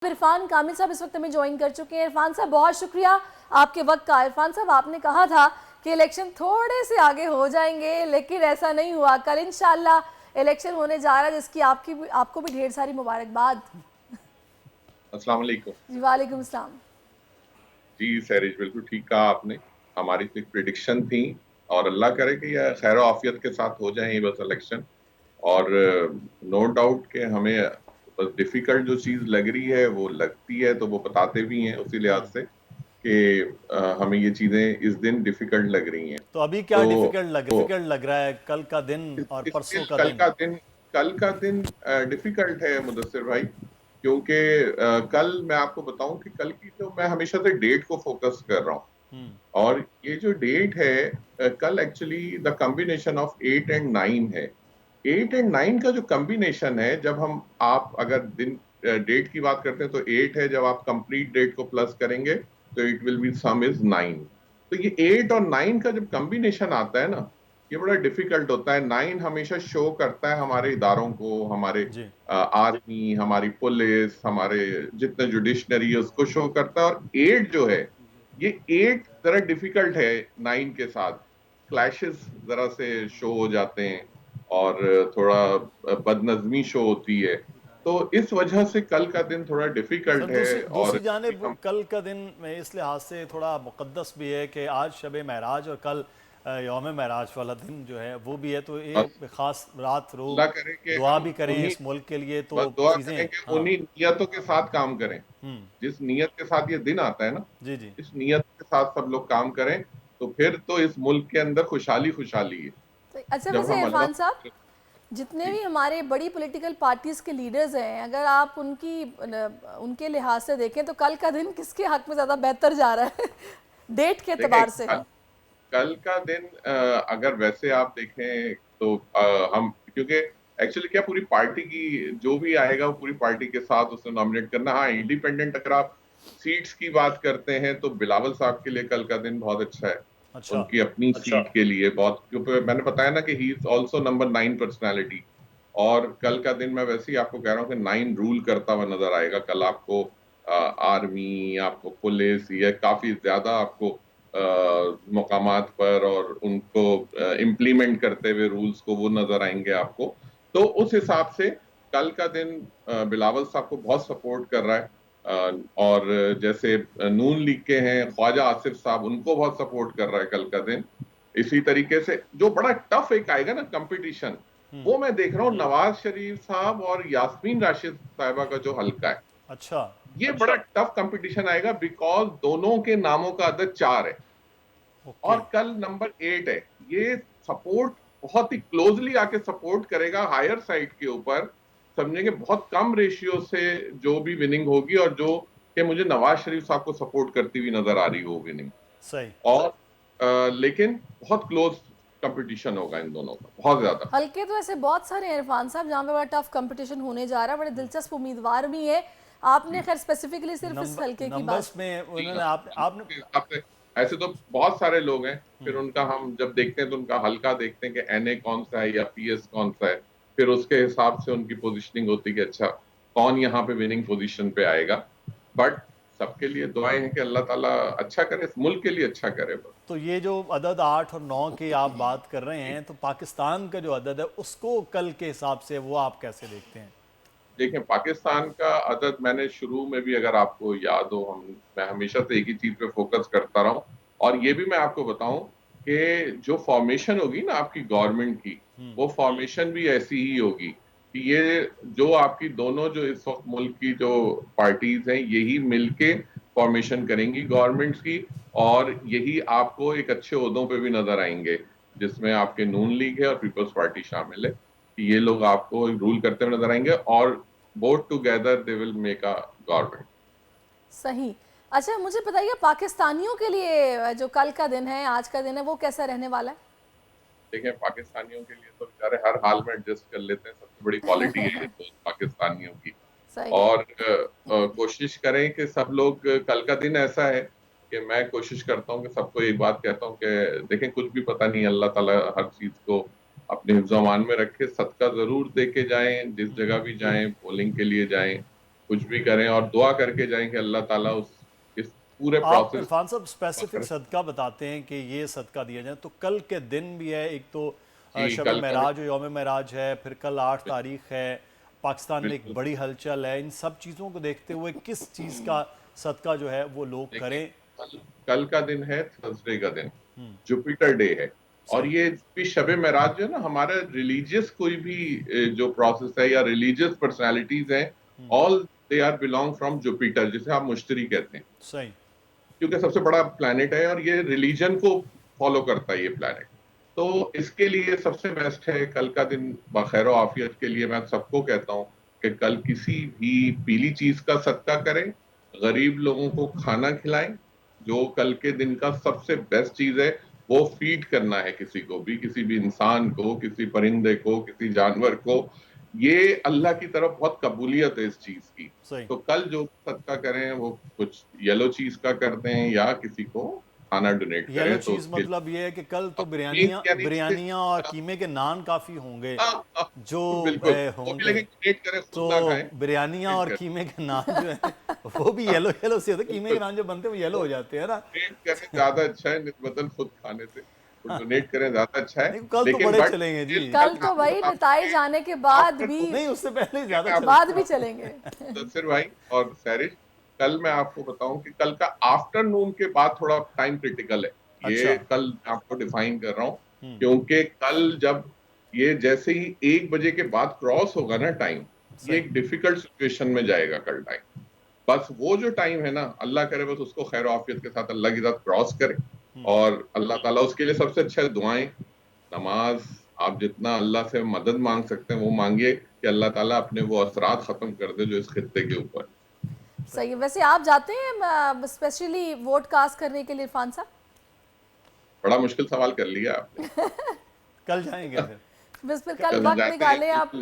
इरफान कामिल साहब इस वक्त हमें ज्वाइन कर चुके हैं। इरफान साहब, बहुत शुक्रिया आपके वक्त का। इरफान साहब, आपने कहा था कि इलेक्शन थोड़े से आगे हो जाएंगे, लेकिन ऐसा नहीं हुआ। कल इंशाल्लाह इलेक्शन होने जा रहा है, जिसकी आपको भी ढेर सारी मुबारकबाद। अस्सलाम वालेकुम। जी वालेकुम सलाम। जी सैरिज, बिल्कुल ठीक कहा आपने। हमारी तो एक प्रिडिक्शन थी और अल्लाह करे कि यह खैर आफियत के साथ हो जाए ये बस इलेक्शन। और नो डाउट कि हमें बस डिफिकल्ट जो चीज लग रही है वो लगती है, तो वो बताते भी हैं उसी लिहाज से कि हमें ये चीजें इस दिन डिफिकल्ट लग रही हैं। तो अभी क्या तो डिफिकल्ट लग रहा है, कल का दिन और इसलिए परसों का दिन? कल का दिन डिफिकल्ट है मुदस्सिर भाई, क्योंकि कल मैं आपको बताऊं कि कल की जो मैं हमेशा से डेट को फोकस कर रहा हूँ। और ये जो डेट है, कल actually the combination of 8 and 9 है। 8 एंड 9 का जो कॉम्बिनेशन है, जब हम आप अगर दिन डेट की बात करते हैं तो 8 है, जब आप कंप्लीट डेट को प्लस करेंगे तो it will be some is 9। तो ये 8 और 9 का जब कॉम्बिनेशन आता है ना, ये बड़ा डिफिकल्ट होता है। 9 हमेशा शो करता है हमारे इदारों को, हमारे जी। आर्मी, हमारी पुलिस, हमारे जितने जुडिशनरी है उसको शो करता है। और 8 जो है, ये 8 जरा डिफिकल्ट है 9 के साथ। क्लैशेस जरा से शो हो जाते हैं और थोड़ा बदनजमी शो होती है। तो इस वजह से कल का दिन थोड़ा सर, डिफिकल्ट है। दूसरी और दूसरी जानिब कल का दिन में इस लिहाज से थोड़ा मुक़द्दस भी है कि आज शब महराज और कल यौम महराज वाला दिन जो है वो भी है, तो एक ख़ास रात अल्लाह लोग करे कि दुआ हम भी करें उन्हीं, इस मुल्क के लिए, तो बस दुआ चीज़ें। करें कि हाँ। उन्हीं नियतों के साथ काम करें। जिस नियत के साथ ये दिन आता है ना, जी जी। इस नियत के साथ सब लोग काम करें, तो फिर तो इस मुल्क के अंदर खुशहाली खुशहाली है। तो अच्छा, जब वैसे हम इरफान अल्लाह साहब, जितने जी भी हमारे बड़ी पॉलिटिकल पार्टीज़ के लीडर्स हैं, अगर आप उनके लिहाज से देखें तो कल का दिन किसके हक में ज़्यादा बेहतर जा रहा है डेट के देखें, एतबार से? कल का दिन अगर वैसे आप देखें तो हम, क्योंकि एक्चुअली क्या, पूरी पार्टी की जो भी आएगा वो पूरी पार्टी के साथ उसने नॉमिनेट करना। हाँ, इंडिपेंडेंट अगर आप सीट्स की बात करते हैं तो बिलावल साहब के लिए कल का दिन बहुत अच्छा है। अच्छा। उनकी अपनी सीट के लिए बहुत, क्योंकि मैंने बताया ना कि he is also number 9 personality. और कल का दिन मैं वैसे ही आपको कह रहा हूँ कि 9 रूल करता हुआ नजर आएगा कल आपको। आर्मी, आपको पुलिस, ये काफी ज्यादा आपको मकामात पर और उनको इम्प्लीमेंट करते हुए रूल्स को वो नजर आएंगे आपको। तो उस हिसाब से कल का दिन बिलावल साहब को बहुत सपोर्ट कर रहा है। और जैसे नून लीग के हैं ख्वाजा आसिफ साहब, उनको बहुत सपोर्ट कर रहा है कल का दिन। इसी तरीके से जो बड़ा टफ एक आएगा ना कंपटीशन, वो मैं देख रहा हूँ नवाज शरीफ साहब और यास्मीन राशिद साहिबा का जो हल्का है, अच्छा। ये बड़ा टफ कंपटीशन आएगा, बिकॉज दोनों के नामों का अदद 4 है ओके। और कल नंबर 8 है। ये सपोर्ट बहुत ही क्लोजली आके सपोर्ट करेगा हायर साइड के ऊपर। समझेंगे बहुत कम रेशियो से जो भी विनिंग होगी, और जो कि मुझे नवाज शरीफ साहब को सपोर्ट करती हुई नजर आ रही हो विनिंग। सही। और लेकिन बहुत क्लोज कंपटीशन होगा इन दोनों का, बहुत ज्यादा। हल्के तो ऐसे बहुत सारे हैं इरफान साहब, जहाँ पे बड़ा टफ कंपटीशन होने जा रहा है, बड़े दिलचस्प उम्मीदवार भी है। आपने जी खैर स्पेसिफिकली सिर्फ इस हल्के की बात। नंबर्स में जी, उन्होंने आपने। नंबर के हिसाब से ऐसे तो बहुत सारे लोग हैं। फिर उनका हम जब देखते हैं तो उनका हल्का देखते हैं कि एनए कौन सा है या पीएस कौन सा है। फिर उसके हिसाब से उनकी पोजीशनिंग होती है कि अच्छा कौन यहाँ पे विनिंग पोजीशन पे आएगा। बट सबके लिए दुआएं हैं कि अल्लाह ताला अच्छा करे, इस मुल्क के लिए अच्छा करे बस। तो ये जो अदद 8 और 9 की आप बात कर रहे हैं, तो पाकिस्तान का जो अदद है उसको कल के हिसाब से वो आप कैसे देखते हैं? देखें, पाकिस्तान का अदद मैंने शुरू में भी, अगर आपको याद हो, मैं हमेशा से एक ही चीज पे फोकस करता रहा हूं। और ये भी मैं आपको बताऊं कि जो फॉर्मेशन होगी ना आपकी गवर्नमेंट की, वो फॉर्मेशन भी ऐसी ही होगी कि ये जो आपकी दोनों जो इस वक्त मुल्क की जो पार्टीज हैं, यही मिलके फॉर्मेशन करेंगी गवर्नमेंट्स की। और यही आपको एक अच्छे ओहदों पे भी नजर आएंगे, जिसमें आपके नून लीग है और पीपल्स पार्टी शामिल है। कि ये लोग आपको रूल करते हुए नजर आएंगे और both together they will make a government। सही। अच्छा, मुझे बताइए, पाकिस्तानियों के लिए जो कल का दिन है, आज का दिन है, वो कैसा रहने वाला देखें, पाकिस्तानियों के लिए तो बेचारे हर हाल में एडजस्ट कर लेते हैं, सबसे बड़ी क्वालिटी है ये है? तो पाकिस्तानियों की। सही। और कोशिश करें कि सब लोग, कल का दिन ऐसा है कि मैं कोशिश करता हूँ कि सबको एक बात कहता हूँ कि देखें, कुछ भी पता नहीं, अल्लाह ताला हर चीज को अपने हिफ्ज़-ओ-अमान में रखे। सदका जरूर दे के जाएं, जिस जगह भी जाएं, पोलिंग के लिए जाएं। कुछ भी करें और दुआ करके जाएं कि अल्लाह ताला उस इस पूरे आप प्रोसेस इरफान साहब स्पेसिफिक सदका बताते हैं कि ये सदका दिया जाए, तो कल के दिन भी है, एक तो जी, शब कल का महराज और यौम महराज है, फिर कल 8 तारीख है, पाकिस्तान में एक बिल्कुल। बड़ी हलचल है। इन सब चीज़ों को देखते हुए किस चीज़ का सदका जो है वो लोग देखिए, करें? कल का दिन है थर्सडे का दिन, जुपिटर डे है। और सही। ये भी शब महराज जो है ना, हमारा रिलीजियस कोई भी जो प्रोसेस है या रिलीजियस पर्सनालिटीज हैं, all they are belong from Jupiter, जिसे आप मुश्तरी कहते हैं, सही। क्योंकि सबसे बड़ा प्लैनेट है और ये रिलीजन को फॉलो करता है ये प्लैनेट। तो इसके लिए सबसे बेस्ट है कल का दिन बखैर आफियत के लिए। मैं सबको कहता हूँ कि कल किसी भी पीली चीज का सदका करें, गरीब लोगों को खाना खिलाएं। जो कल के दिन का सबसे बेस्ट चीज है वो फीड करना है किसी को भी, किसी भी इंसान को, किसी परिंदे को, किसी जानवर को। ये अल्लाह की तरफ बहुत कबूलियत है इस चीज की। सही। तो कल जो सदका करें वो कुछ येलो चीज का करते हैं या किसी को खाना डोनेट येलो करें, तो चीज़ उसके मतलब ये है कि कल तो मीन्स यानी बिरयानियाँ और कीमे के नान काफ़ी होंगे जो बिल्कुल वो भी, होंगे। लेकिन डोनेट करें, तो खुद ना खाएं। बिरयानियाँ और डोनेट कीमे के नान जो है वो भी येलो येलो से होते हैं। कीमे के नान जो बनते हैं वो येलो हो जाते हैं ना। करें ज्यादा अच्छा है निस्बतन खुद खाने से, तो डोनेट करें ज्यादा अच्छा है। नहीं, कल तो लेकिन बड़े बट चलेंगे जी। कल तो वही बिताए जाने के बाद भी, नहीं, उससे पहले ज़्यादा चलते बाद भी चलेंगे। मुदस्सिर भाई और सैरिश, कल मैं आपको बताऊं कि कल का आफ्टरनून के बाद थोड़ा टाइम क्रिटिकल है। अच्छा। ये कल मैं आपको डिफाइन कर रहा हूं, क्योंकि कल जब ये जैसे ही 1 बजे के बाद क्रॉस होगा ना टाइम, ये सही। एक डिफिकल्ट सिचुएशन में जाएगा कल टाइम। बस वो जो टाइम है ना, अल्लाह करे बस उसको खैर आफियत के साथ अल्लाह के साथ क्रॉस करे। और अल्लाह ताला उसके लिए सबसे अच्छा है दुआएं, नमाज। आप जितना अल्लाह से मदद मांग सकते हैं वो मांगिए कि अल्लाह ताला अपने वो असरात खत्म कर दे जो इस खित्ते के ऊपर। सही है। वैसे आप जाते हैं स्पेशली वोट कास्ट करने के लिए इरफान साहब? बड़ा मुश्किल सवाल कर लिया आपने। कल जाएंगे फिर? बस फिर कल कल वक्त जाते हैं, निकालें आप।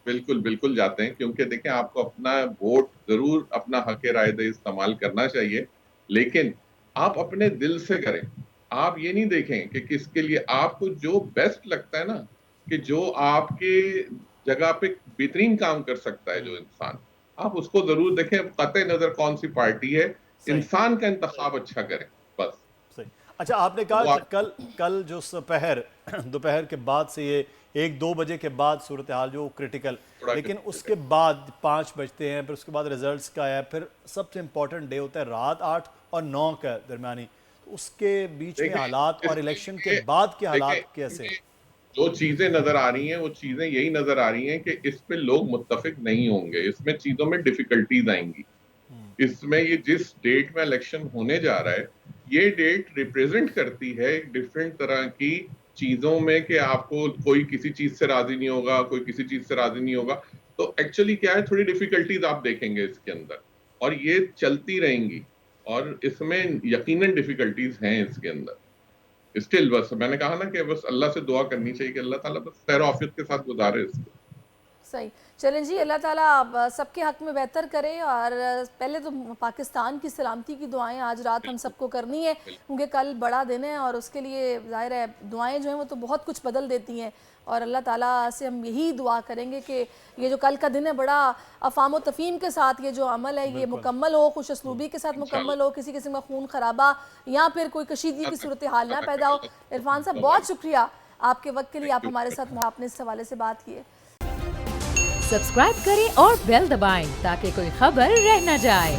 बिल्कुल बिल्कुल जाते हैं, क्योंकि देखें आपको अपना वोट जरूर अपना हक राय दे इस्तेमाल करना चाहिए, लेकिन आप अपने दिल से करें। आप ये नहीं देखें कि किसके लिए, आपको जो बेस्ट लगता है ना, कि जो आपके जगह पे बेहतरीन काम कर सकता है जो इंसान, आप उसको जरूर देखें। कतई नजर कौन सी पार्टी है, सही। इंसान का इंतखाब अच्छा करें बस। सही। अच्छा, आपने वो कहा आप कल कल जो दोपहर के बाद से ये 1-2 बजे के बाद सूरत हाल जो क्रिटिकल, थोड़ा लेकिन critical उसके बाद 5 बजते हैं, फिर उसके बाद रिजल्ट्स का है, फिर सबसे इम्पोर्टेंट डे होता है रात 8 और 9 का दरमियानी। तो उसके बीच में देखें, हालात इस और चीज इलेक्शन के में बाद के देखें, हालात कैसे? जो चीजें नजर आ रही हैं वो चीजें यही नजर आ रही हैं कि इस पे लोग मुत्तफिक नहीं होंगे, इसमें चीजों में डिफिकल्टीज आएंगी। इसमें ये जिस डेट में इलेक्शन होने जा रहा है, ये डेट रिप्रेजेंट करती है एक डिफरेंट तरह की चीजों में, कि आपको कोई किसी चीज से राजी नहीं होगा, कोई किसी चीज से राजी नहीं होगा। तो एक्चुअली क्या है, थोड़ी डिफिकल्टीज आप देखेंगे इसके अंदर, और ये चलती रहेंगी, और इसमें यकीनन डिफिकल्टीज हैं इसके अंदर। स्टिल बस मैंने कहा ना कि बस अल्लाह से दुआ करनी चाहिए कि अल्लाह ताला बस खैर आफियत के साथ गुजारे इसको। सही। चलें जी, अल्लाह ताला आप सबके हक में बेहतर करे। और पहले तो पाकिस्तान की सलामती की दुआएं आज रात हम सबको करनी है, क्योंकि कल बड़ा दिन है और उसके लिए ज़ाहिर है दुआएं जो हैं वो तो बहुत कुछ बदल देती हैं। और अल्लाह ताला से हम यही दुआ करेंगे कि ये जो कल का दिन है बड़ा अफ़ाम व तफ़ीम के साथ ये जो अमल है ये मुकम्मल हो, खुश असलूबी के साथ मुकम्मल हो, किसी किस्म का खून खराबा या फिर कोई कशीदगी की सूरत हाल ना पैदा हो। इरफान साहब बहुत शुक्रिया आपके वक्त के लिए, आप हमारे साथ आपने इस हवाले से बात की है। सब्सक्राइब करें और बेल दबाएं ताकि कोई खबर रह न जाए।